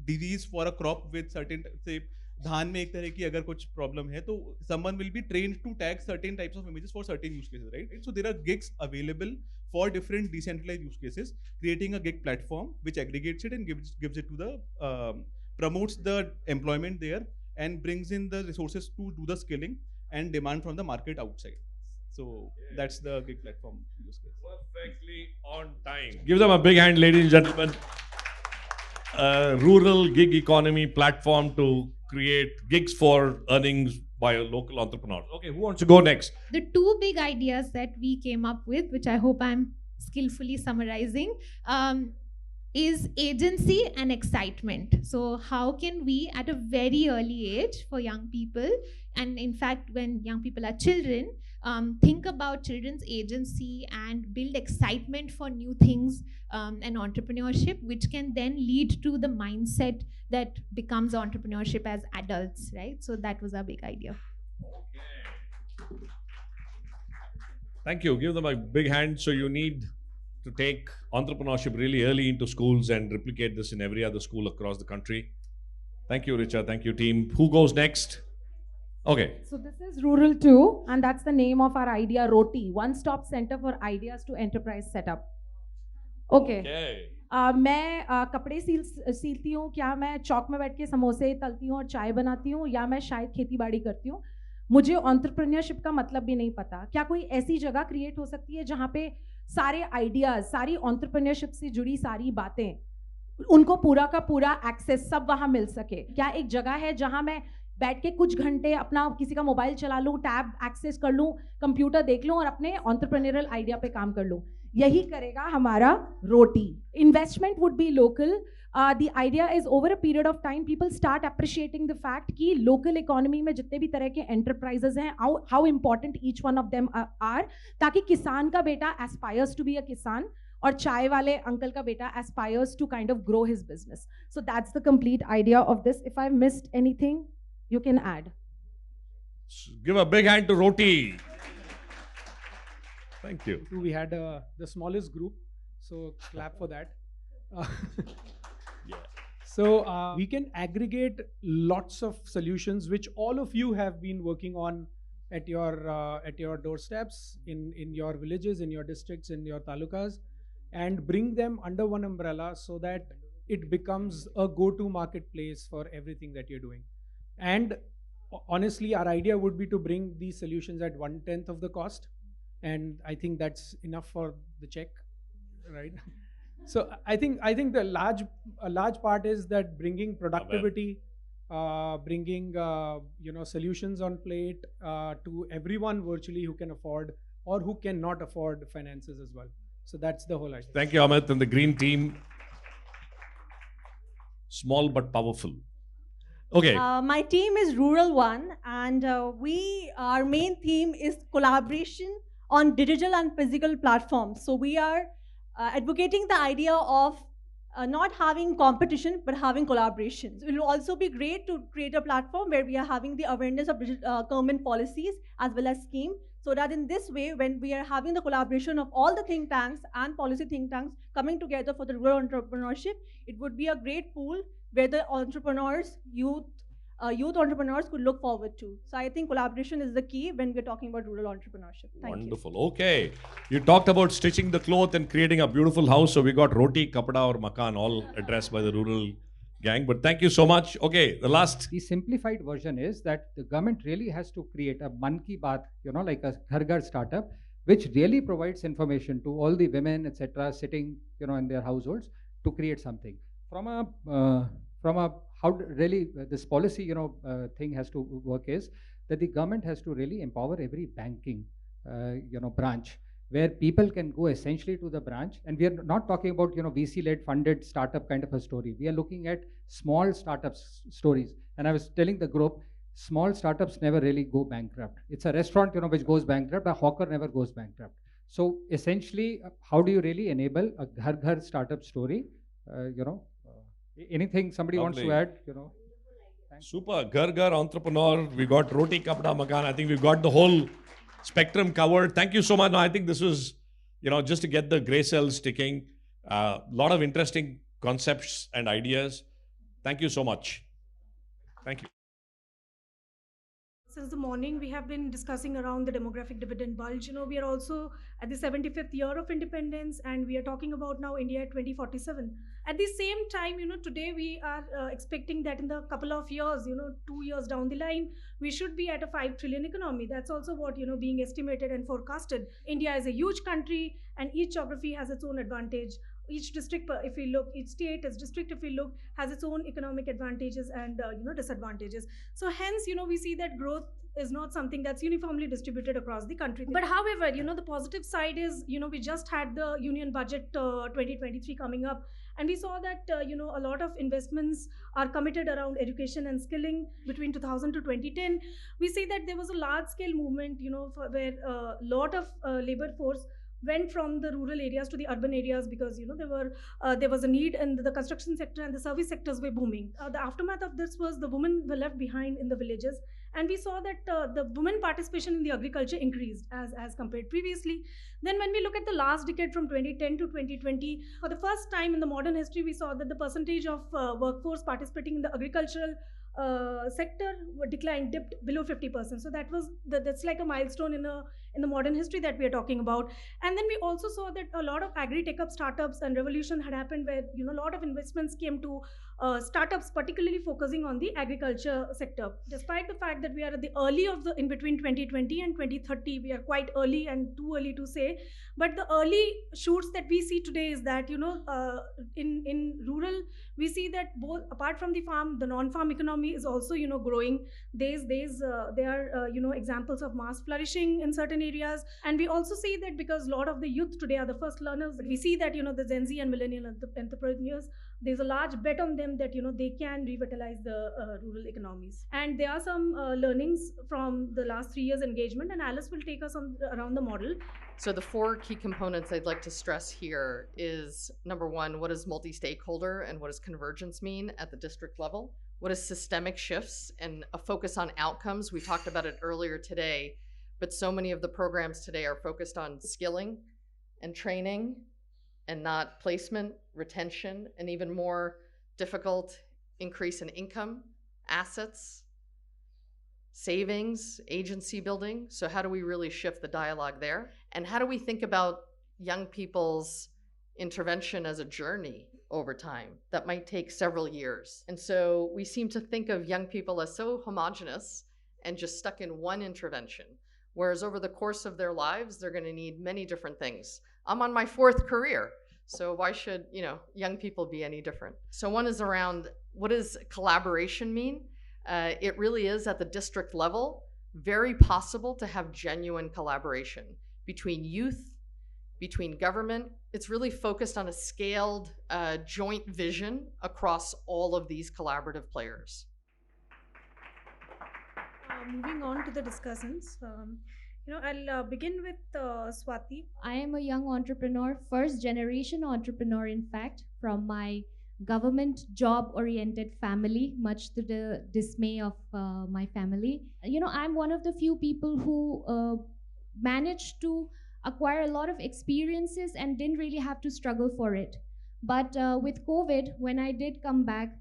disease for a crop with certain, say धान में एक तरह की अगर कुछ problem है तो someone will be trained to tag certain types of images for certain use cases, right? So there are gigs available for different decentralized use cases. Creating a gig platform which aggregates it and gives it to the promotes the employment there and brings in the resources to do the skilling and demand from the market outside. So that's the gig platform use case. Perfectly on time. Give them a big hand, ladies and gentlemen. Rural gig economy platform to create gigs for earnings by local entrepreneurs. Okay, who wants to go next? The two big ideas that we came up with, which I hope I'm skillfully summarizing, is agency and excitement. So how can we at a very early age for young people, and in fact when young people are children, think about children's agency and build excitement for new things and entrepreneurship, which can then lead to the mindset that becomes entrepreneurship as adults, right? So that was our big idea. Okay. Thank you. Give them a big hand. So you need to take entrepreneurship really early into schools and replicate this in every other school across the country. Thank you, Richa. Thank you, team. Who goes next? Okay. So this is Rural 2, and that's the name of our idea, Roti, one-stop center for ideas to enterprise setup. Okay. मैं कपड़े सीलती हूँ, क्या मैं चौक में बैठ के समोसे तलती हूँ और चाय बनाती हूँ, या मैं शायद खेती बाड़ी करती हूँ? मुझे एंटरप्रेन्योरशिप का मतलब भी नहीं पता. क्या कोई ऐसी जगह क्रिएट हो सकती है जहाँ पे सारे आइडियाज, सारी एंटरप्रेन्योरशिप से जुड़ी सारी बातें, उनको पूरा का पूरा एक्सेस सब वहाँ मिल सके? क्या एक जगह है जहाँ मैं बैठ के कुछ घंटे अपना किसी का मोबाइल चला लूँ, टैब एक्सेस कर लूँ, कंप्यूटर देख लूँ और अपने एंटरप्रेन्योरल आइडिया पे काम कर लूँ? यही करेगा हमारा रोटी. Investment would be local. The idea is over a period of time people start appreciating the fact कि local economy में जितने भी तरह के enterprises हैं, how important each one of them are, ताकि किसान का बेटा aspires to be a किसान और चाय वाले अंकल का बेटा aspires to kind of grow his business. So that's the complete idea of this. If I missed anything, you can add. Give a big hand to Roti. Thank you. We had the smallest group, so clap for that. Yeah. So we can aggregate lots of solutions which all of you have been working on at your doorsteps, in your villages, in your districts, in your talukas, and bring them under one umbrella so that it becomes a go-to marketplace for everything that you're doing. And honestly, our idea would be to bring these solutions at 1/10 of the cost, and I think that's enough for the check, right? So I think a large part is that bringing productivity, bringing solutions on plate to everyone virtually who can afford or who cannot afford finances as well. So that's the whole idea. Thank you, Amit, and the green team. Small but powerful. Okay. My team is Rural One, and our main theme is collaboration on digital and physical platforms. So we are advocating the idea of not having competition, but having collaboration. So it will also be great to create a platform where we are having the awareness of government policies as well as scheme, so that in this way, when we are having the collaboration of all the think tanks and policy think tanks coming together for the rural entrepreneurship, it would be a great pool where the entrepreneurs, youth entrepreneurs could look forward to. So I think collaboration is the key when we're talking about rural entrepreneurship. Thank you. Wonderful. Okay. You talked about stitching the cloth and creating a beautiful house. So we got roti, kapada or makan all addressed by the rural gang. But thank you so much. Okay, the last. The simplified version is that the government really has to create a Man Ki Baat, like a Ghar Ghar startup, which really provides information to all the women, etc., sitting, in their households to create something. From a how really this policy thing has to work is that the government has to really empower every banking branch where people can go essentially to the branch, and we are not talking about VC led funded startup kind of a story. We are looking at small startups stories, and I was telling the group, small startups never really go bankrupt. It's a restaurant which goes bankrupt, a hawker never goes bankrupt. So essentially, how do you really enable a Ghar Ghar startup story? Anything somebody Lovely. wants to add? Super. Ghar Ghar entrepreneur. We got roti, kapda, makan. I think we've got the whole spectrum covered. Thank you so much. No, I think this was, just to get the gray cells sticking. A lot of interesting concepts and ideas. Thank you so much. Thank you. Since the morning, we have been discussing around the demographic dividend bulge. We are also at the 75th year of independence, and we are talking about now India at 2047. At the same time, today we are expecting that in the couple of years, 2 years down the line, we should be at a 5 trillion economy. That's also what, being estimated and forecasted. India is a huge country, and each geography has its own advantage. Each district, if we look, each state, as district, if we look, has its own economic advantages and disadvantages. So hence, we see that growth is not something that's uniformly distributed across the country. But however, the positive side is, we just had the Union Budget 2023 coming up, and we saw that a lot of investments are committed around education and skilling between 2000 to 2010. We see that there was a large-scale movement, where a lot of labor force went from the rural areas to the urban areas because there was a need, and the construction sector and the service sectors were booming. The aftermath of this was the women were left behind in the villages, and we saw that the women participation in the agriculture increased as compared previously. Then when we look at the last decade from 2010 to 2020, for the first time in the modern history, we saw that the percentage of workforce participating in the agricultural sector dipped below 50%. So that's like a milestone in the modern history that we are talking about. And then we also saw that a lot of agri-tech up startups and revolution had happened where a lot of investments came to startups, particularly focusing on the agriculture sector. Despite the fact that we are at the early of in between 2020 and 2030, we are quite early and too early to say. But the early shoots that we see today is that in rural, we see that both apart from the farm, the non-farm economy is also growing. There are examples of mass flourishing in certain areas, and we also see that because a lot of the youth today are the first learners. We see that the Gen Z and millennial entrepreneurs, there's a large bet on them that they can revitalize the rural economies. And there are some learnings from the last 3 years engagement, and Alice will take us around the model. So the 4 key components I'd like to stress here is, number one, what does multi-stakeholder and what does convergence mean at the district level? What is systemic shifts and a focus on outcomes? We talked about it earlier today, but so many of the programs today are focused on skilling and training and not placement, retention, and even more difficult increase in income, assets, savings, agency building. So how do we really shift the dialogue there? And how do we think about young people's intervention as a journey over time that might take several years? And so we seem to think of young people as so homogenous and just stuck in one intervention, whereas over the course of their lives, they're going to need many different things. I'm on my 4th career, so why should young people be any different? So one is around, what does collaboration mean? It really is at the district level very possible to have genuine collaboration between youth, between government. It's really focused on a scaled joint vision across all of these collaborative players. Moving on to the discussants, I'll begin with Swati. I am a young entrepreneur, first generation entrepreneur, in fact, from my government job oriented family, much to the dismay of my family. I'm one of the few people who managed to acquire a lot of experiences and didn't really have to struggle for it. But with COVID, when I did come back,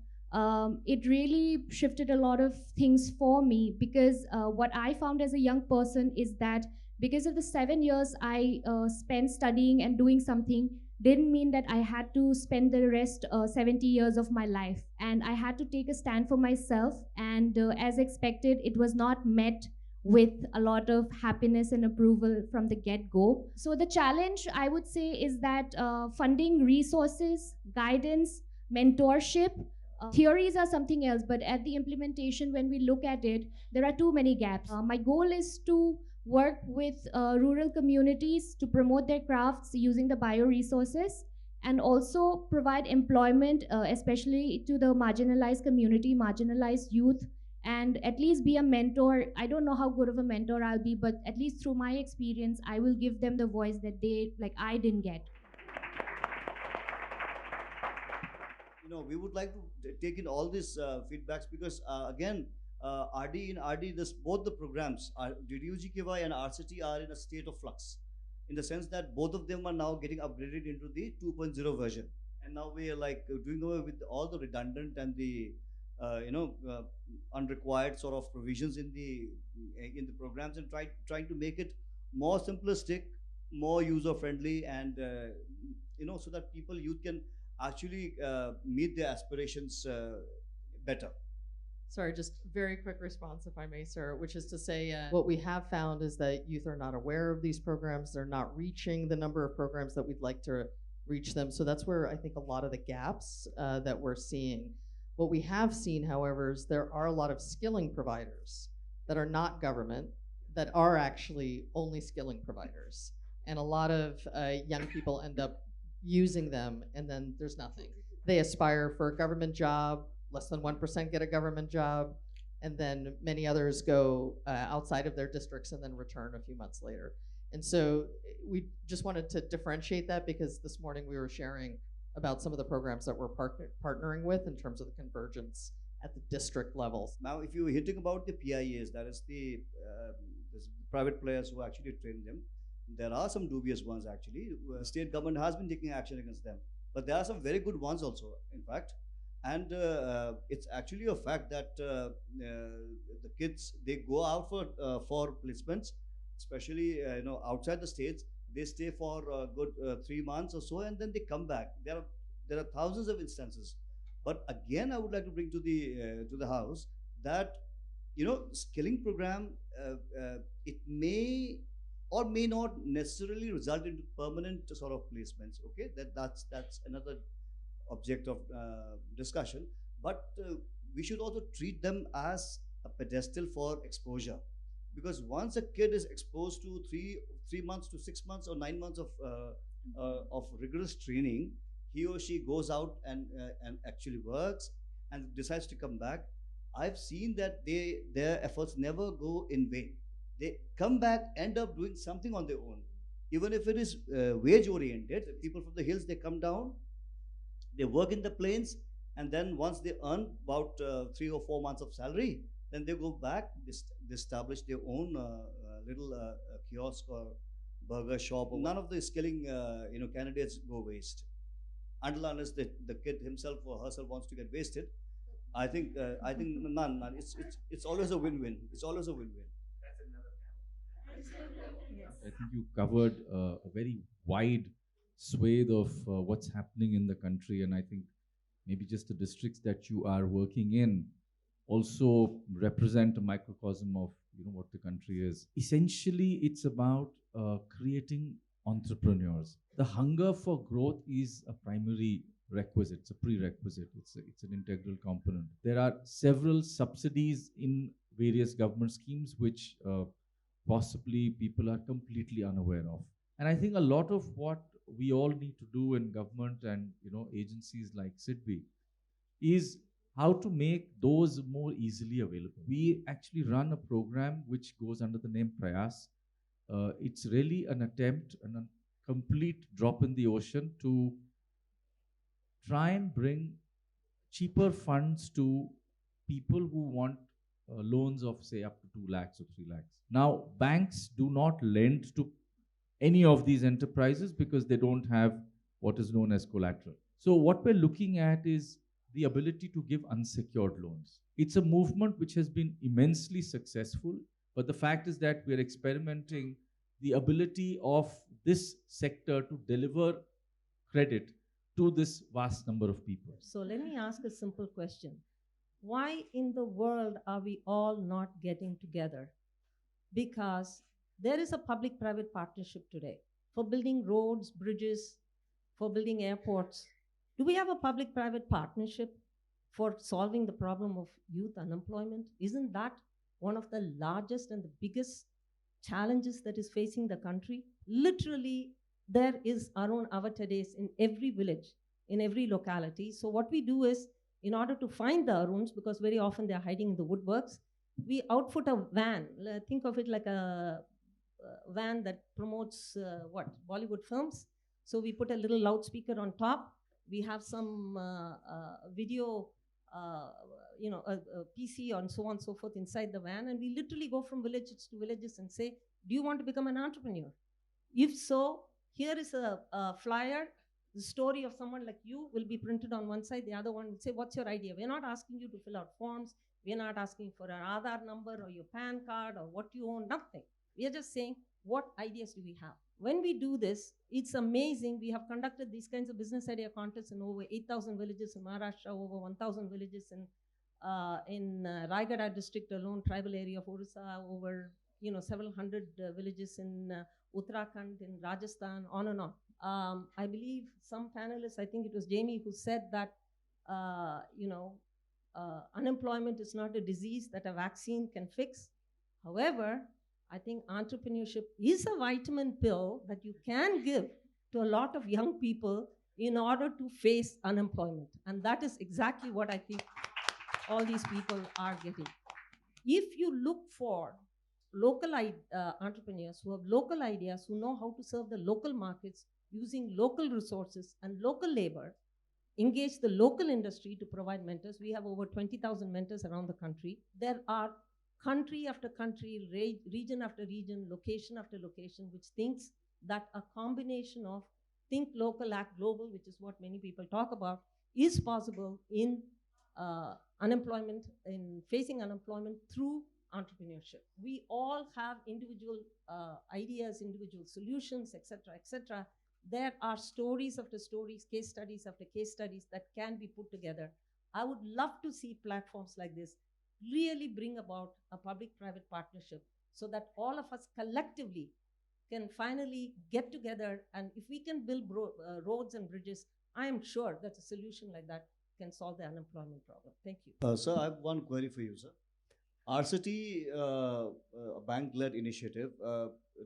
it really shifted a lot of things for me, because what I found as a young person is that because of the 7 years I spent studying and doing something, didn't mean that I had to spend the rest 70 years of my life. And I had to take a stand for myself. And as expected, it was not met with a lot of happiness and approval from the get-go. So the challenge, I would say, is that funding, resources, guidance, mentorship, theories are something else, but at the implementation, when we look at it, there are too many gaps. My goal is to work with rural communities to promote their crafts using the bioresources, and also provide employment, especially to the marginalized community, marginalized youth, and at least be a mentor. I don't know how good of a mentor I'll be, but at least through my experience, I will give them the voice that I didn't get. We would like to take in all these feedbacks, because again, RD, both the programs, DDUGKY and RCT, are in a state of flux, in the sense that both of them are now getting upgraded into the 2.0 version. And now we are doing away with all the redundant and the unrequired sort of provisions in the programs, and trying to make it more simplistic, more user friendly, and so that youth can actually meet their aspirations better. Sorry, just very quick response, if I may, sir, which is to say, what we have found is that youth are not aware of these programs. They're not reaching the number of programs that we'd like to reach them. So that's where I think a lot of the gaps that we're seeing. What we have seen, however, is there are a lot of skilling providers that are not government, that are actually only skilling providers. And a lot of young people end up using them, and then there's nothing. They aspire for a government job, less than 1% get a government job, and then many others go outside of their districts and then return a few months later. And so we just wanted to differentiate that, because this morning we were sharing about some of the programs that we're partnering with in terms of the convergence at the district levels. Now, if you're hitting about the PIAs, that is the private players who actually train them, there are some dubious ones actually. The state government has been taking action against them, but there are some very good ones also, in fact. And it's actually a fact that the kids, they go out for placements, especially outside the states. They stay for a good 3 months or so, and then they come back. There are thousands of instances. But again, I would like to bring to the house that skilling program, it may or may not necessarily result into permanent sort of placements. Okay, that's another object of discussion. But we should also treat them as a pedestal for exposure, because once a kid is exposed to 3 months to 6 months or 9 months of rigorous training, he or she goes out and actually works and decides to come back. I've seen that their efforts never go in vain. They come back, end up doing something on their own, even if it is wage oriented. People from the hills, they come down, they work in the plains, and then once they earn about 3 or 4 months of salary, then they go back, they establish their own little kiosk or burger shop. None of the skilling candidates go waste, unless the kid himself or herself wants to get wasted. I think none. It's always a win-win. It's always a win-win. I think you covered a very wide swathe of what's happening in the country, and I think maybe just the districts that you are working in also represent a microcosm of what the country is. Essentially, it's about creating entrepreneurs. The hunger for growth is a primary requisite. It's a prerequisite. It's an integral component. There are several subsidies in various government schemes which possibly people are completely unaware of. And I think a lot of what we all need to do in government and agencies like SIDBI is how to make those more easily available. We actually run a program which goes under the name Prayas. It's really an attempt and a complete drop in the ocean to try and bring cheaper funds to people who want loans of say up to 2 lakhs or 3 lakhs. Now, banks do not lend to any of these enterprises because they don't have what is known as collateral. So what we're looking at is the ability to give unsecured loans. It's a movement which has been immensely successful, but the fact is that we're experimenting the ability of this sector to deliver credit to this vast number of people. So let me ask a simple question. Why in the world are we all not getting together? Because there is a public-private partnership today for building roads, bridges, for building airports. Do we have a public-private partnership for solving the problem of youth unemployment? Isn't that one of the largest and the biggest challenges that is facing the country? Literally, there is our own avatars in every village, in every locality. So what we do is, in order to find the Aruns, because very often they're hiding in the woodworks, we outfit a van. Think of it like a van that promotes Bollywood films. So we put a little loudspeaker on top. We have some video, a PC and so on and so forth inside the van. And we literally go from villages to villages and say, do you want to become an entrepreneur? If so, here is a flyer. The story of someone like you will be printed on one side. The other one will say, what's your idea? We're not asking you to fill out forms. We're not asking for an Aadhaar number or your PAN card or what you own, nothing. We are just saying, what ideas do we have? When we do this, it's amazing. We have conducted these kinds of business idea contests in over 8,000 villages in Maharashtra, over 1,000 villages in Raigada district alone, tribal area of Orissa, over several hundred villages in Uttarakhand, in Rajasthan, on and on. I believe some panelists, I think it was Jamie who said that, unemployment is not a disease that a vaccine can fix. However, I think entrepreneurship is a vitamin pill that you can give to a lot of young people in order to face unemployment. And that is exactly what I think all these people are getting. If you look for local entrepreneurs who have local ideas, who know how to serve the local markets using local resources and local labor, engage the local industry to provide mentors. We have over 20,000 mentors around the country. There are country after country, region after region, location after location, which thinks that a combination of think local, act global, which is what many people talk about, is possible in unemployment, in facing unemployment through entrepreneurship. We all have individual ideas, individual solutions, etc., etc. There are stories after stories, case studies after case studies that can be put together. I would love to see platforms like this really bring about a public-private partnership so that all of us collectively can finally get together, and if we can build roads and bridges, I am sure that a solution like that can solve the unemployment problem. Thank you. Sir, I have one query for you, sir. RCT, a bank-led initiative,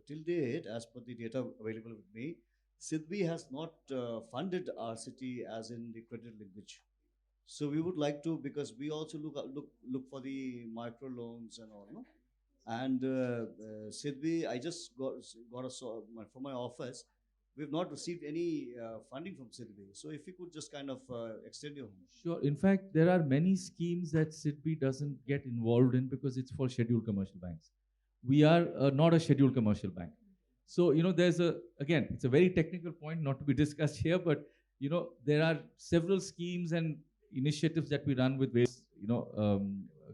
till date, as per the data available with me, SIDBI has not funded RCT as in the credit linkage. So we would like to, because we also look for the micro loans and all, no? And SIDBI, I just got from my office, we've not received any funding from SIDBI. So if you could just kind of extend your. Sure. In fact, there are many schemes that SIDBI doesn't get involved in because it's for scheduled commercial banks. We are not a scheduled commercial bank. So, there's again, it's a very technical point not to be discussed here, but, there are several schemes and initiatives that we run with various,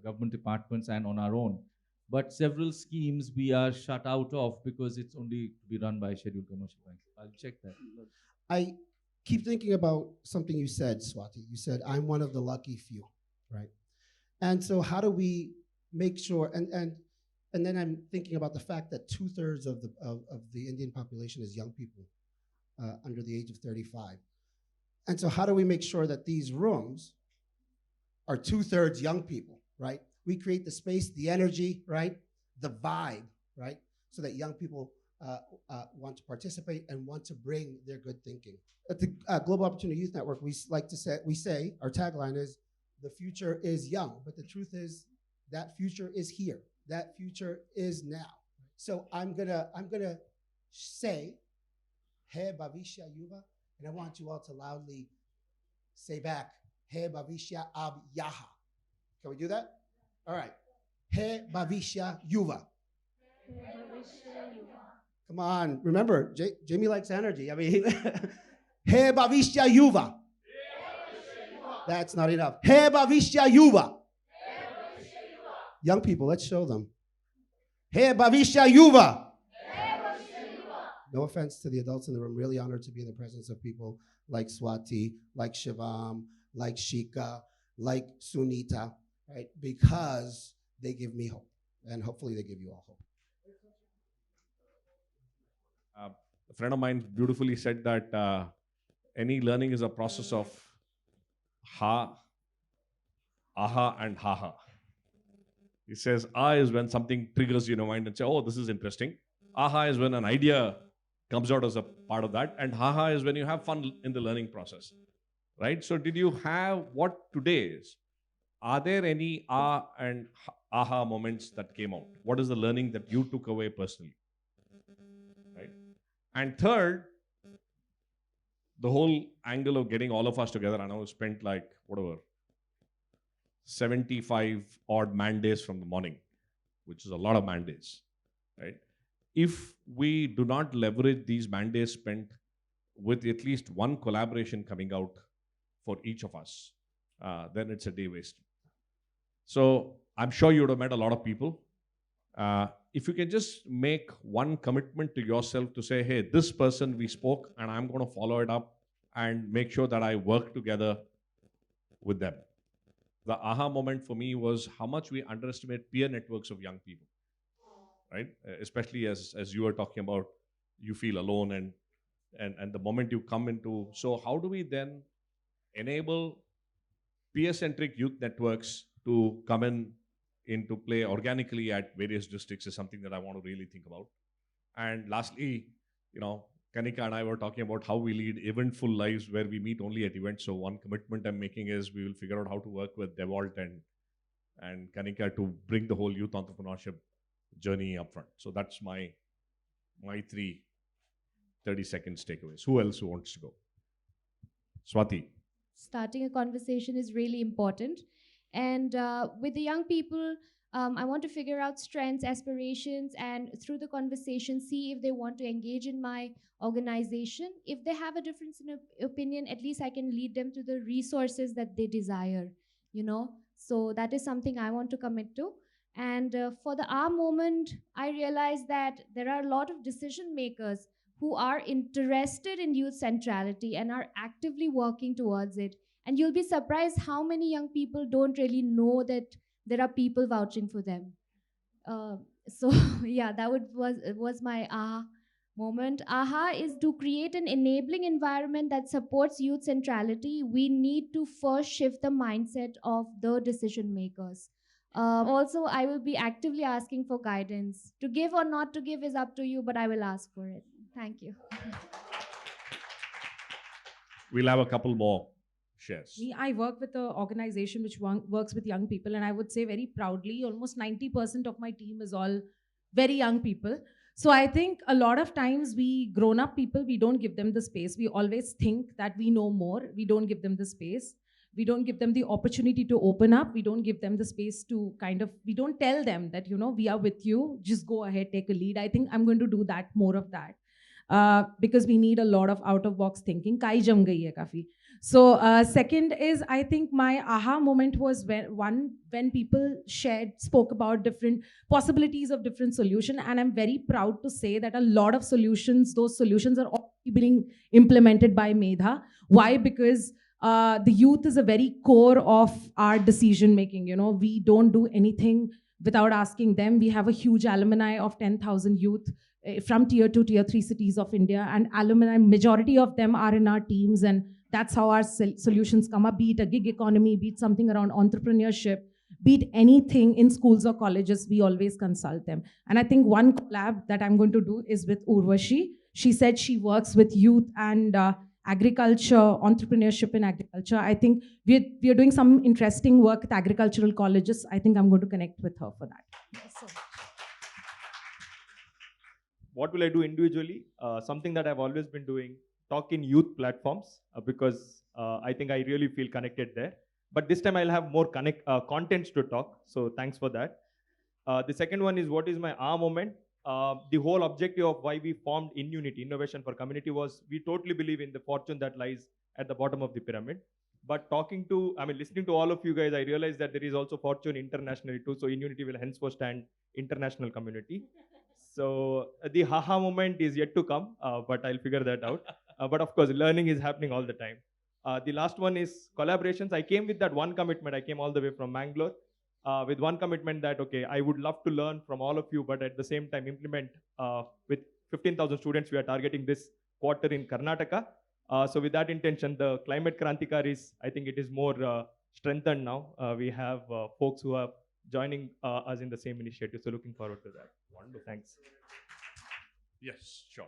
government departments and on our own. But several schemes we are shut out of because it's only to be run by scheduled commercial banks. I'll check that. I keep thinking about something you said, Swati. You said, I'm one of the lucky few, right? And so how do we make sure, and then I'm thinking about the fact that 2/3 of the Indian population is young people under the age of 35. And so how do we make sure that these rooms are 2/3 young people, right? We create the space, the energy, right? The vibe, right? So that young people want to participate and want to bring their good thinking. At the Global Opportunity Youth Network, we say our tagline is, "The future is young," but the truth is that future is here. That future is now. So I'm gonna say, "Hai Bhavishya Yuva," and I want you all to loudly say back, "Hai Bhavishya Ab Yaha." Can we do that? All right. Hai Bhavishya Yuva. Come on, remember, Jamie likes energy. I mean, Hai Bhavishya Yuva. That's not enough. Hai Bhavishya Yuva. Young people, let's show them. Hai Bhavishya Yuva. No offense to the adults in the room, really honored to be in the presence of people like Swati, like Shivam, like Shika, like Sunita, right? Because they give me hope, and hopefully they give you all hope. A friend of mine beautifully said that any learning is a process of ha, aha, and haha. He says, ah is when something triggers you in your mind and say, oh, this is interesting. Aha is when an idea comes out as a part of that. And haha is when you have fun in the learning process. Right? So did you have what today is? Are there any ah and aha moments that came out? What is the learning that you took away personally? Right? And third, the whole angle of getting all of us together, I know spent like, whatever, 75 odd man days from the morning, which is a lot of man days, right? If we do not leverage these man days spent with at least one collaboration coming out for each of us, then it's a day wasted. So I'm sure you would have met a lot of people. If you can just make one commitment to yourself to say, hey, this person we spoke and I'm going to follow it up and make sure that I work together with them. The aha moment for me was how much we underestimate peer networks of young people, right? Especially as you were talking about, you feel alone and the moment you come into, so how do we then enable peer-centric youth networks to come into play organically at various districts is something that I want to really think about. And lastly, Kanika and I were talking about how we lead eventful lives where we meet only at events. So one commitment I'm making is we will figure out how to work with Devolt and Kanika to bring the whole youth entrepreneurship journey up front. So that's my 3 30 seconds takeaways. Who else wants to go? Swati. Starting a conversation is really important. And with the young people, I want to figure out strengths, aspirations, and through the conversation, see if they want to engage in my organization. If they have a difference in opinion, at least I can lead them to the resources that they desire, So that is something I want to commit to. And for the R moment, I realized that there are a lot of decision makers who are interested in youth centrality and are actively working towards it. And you'll be surprised how many young people don't really know that there are people vouching for them. So yeah, that was my aha moment. Aha is to create an enabling environment that supports youth centrality. We need to first shift the mindset of the decision makers. Also, I will be actively asking for guidance. To give or not to give is up to you, but I will ask for it. Thank you. We'll have a couple more shares. I work with an organization which works with young people, and I would say very proudly, almost 90% of my team is all very young people. So I think a lot of times we grown-up people, we don't give them the space. We always think that we know more. We don't give them the space. We don't give them the opportunity to open up. We don't give them the space to we don't tell them that, we are with you. Just go ahead, take a lead. I think I'm going to do that, more of that. Because we need a lot of out-of-box thinking. Kai jam gayi hai kafi. So second is, I think my aha moment was when people spoke about different possibilities of different solutions. And I'm very proud to say that a lot of those solutions are already being implemented by Medha. Why? Because the youth is a very core of our decision making. We don't do anything without asking them. We have a huge alumni of 10,000 youth from tier 2, tier 3 cities of India, and alumni, majority of them are in our teams, and that's how our solutions come up, be it a gig economy, be it something around entrepreneurship, be it anything in schools or colleges, we always consult them. And I think one collab that I'm going to do is with Urvashi. She said she works with youth and agriculture, entrepreneurship in agriculture. I think we're doing some interesting work with agricultural colleges. I think I'm going to connect with her for that. What will I do individually? Something that I've always been doing, talk in youth platforms because I think I really feel connected there. But this time I'll have more contents to talk. So thanks for that. The second one is what is my aha moment? The whole objective of why we formed InUnity, Innovation for Community, was we totally believe in the fortune that lies at the bottom of the pyramid. But listening to all of you guys, I realized that there is also fortune internationally too. So InUnity will henceforth stand international community. So the haha moment is yet to come, but I'll figure that out. But of course, learning is happening all the time. The last one is collaborations. I came with that one commitment. I came all the way from Mangalore with one commitment that, okay, I would love to learn from all of you, but at the same time implement with 15,000 students we are targeting this quarter in Karnataka. So with that intention, the Climate Krantikaris, I think it is more strengthened now. We have folks who are joining us in the same initiative. So looking forward to that. Wonderful. Thanks. Yes, sure.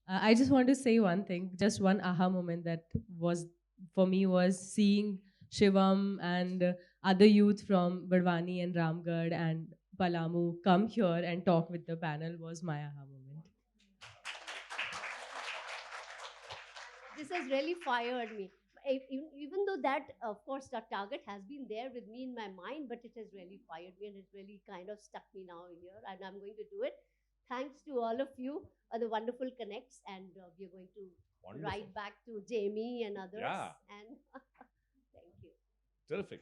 I just want to say one thing, just one aha moment that was for me was seeing Shivam and other youth from Barwani and Ramgarh and Palamu come here and talk with the panel was my aha moment. This has really fired me. Even though that, of course, the target has been there with me in my mind, but it has really fired me and it really kind of stuck me now here, and I'm going to do it. Thanks to all of you, the wonderful connects, and we're going to write back to Jamie and others. Yeah. And thank you. Terrific.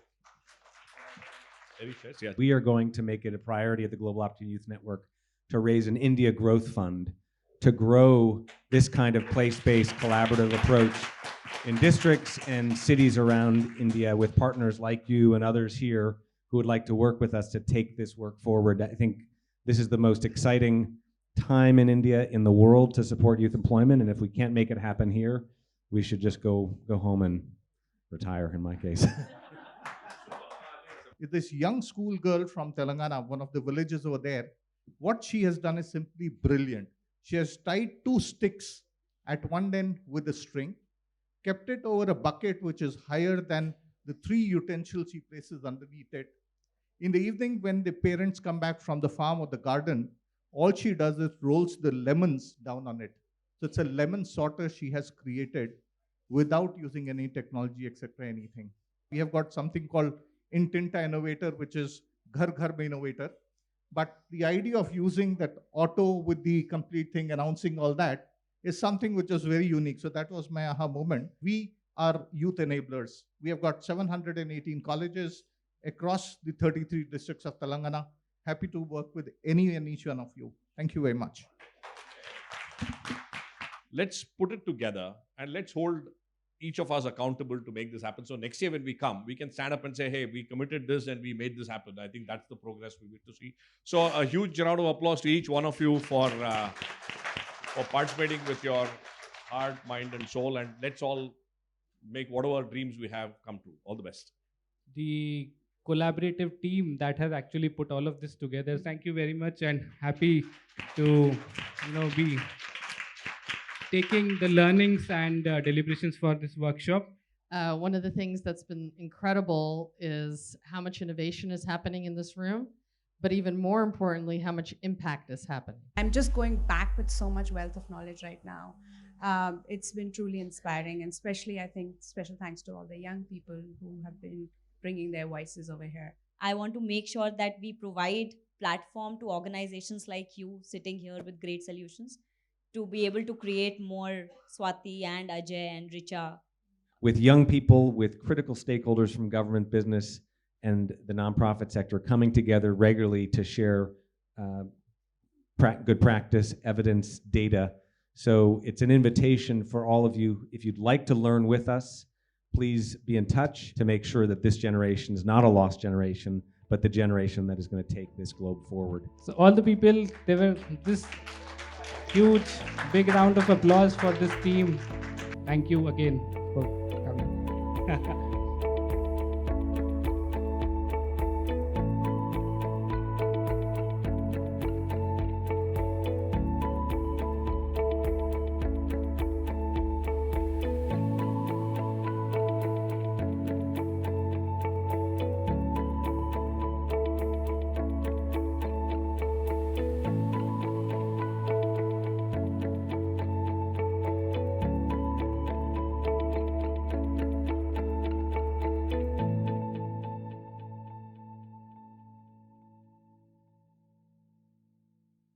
Yes. We are going to make it a priority at the Global Opportunity Youth Network to raise an India Growth Fund to grow this kind of place-based collaborative approach in districts and cities around India with partners like you and others here who would like to work with us to take this work forward. I think this is the most exciting time in India, in the world, to support youth employment. And if we can't make it happen here, we should just go home and retire, in my case. This young schoolgirl from Telangana, one of the villages over there, what she has done is simply brilliant. She has tied 2 sticks at one end with a string, kept it over a bucket which is higher than the 3 utensils she places underneath it. In the evening, when the parents come back from the farm or the garden, all she does is rolls the lemons down on it. So it's a lemon sorter she has created without using any technology, etc., anything. We have got something called Intinta Innovator, which is Ghar Ghar Mein Innovator. But the idea of using that auto with the complete thing, announcing all that, is something which is very unique. So that was my aha moment. We are youth enablers. We have got 718 colleges across the 33 districts of Telangana. Happy to work with any and each one of you. Thank you very much. Let's put it together and let's hold each of us accountable to make this happen. So next year when we come, we can stand up and say, hey, we committed this and we made this happen. I think that's the progress we wish to see. So a huge round of applause to each one of you for participating with your heart, mind, and soul. And let's all make whatever dreams we have come true. All the best. The collaborative team that has actually put all of this together, thank you very much, and happy to be taking the learnings and deliberations for this workshop. One of the things that's been incredible is how much innovation is happening in this room, but even more importantly, how much impact is happening. I'm just going back with so much wealth of knowledge right now. It's been truly inspiring, and especially, I think, special thanks to all the young people who have been bringing their voices over here. I want to make sure that we provide platform to organizations like you sitting here with great solutions to be able to create more Swati and Ajay and Richa. With young people, with critical stakeholders from government, business, and the nonprofit sector coming together regularly to share good practice, evidence, data. So it's an invitation for all of you. If you'd like to learn with us, please be in touch to make sure that this generation is not a lost generation, but the generation that is going to take this globe forward. So all the people, they were this huge, big round of applause for this team. Thank you again for coming.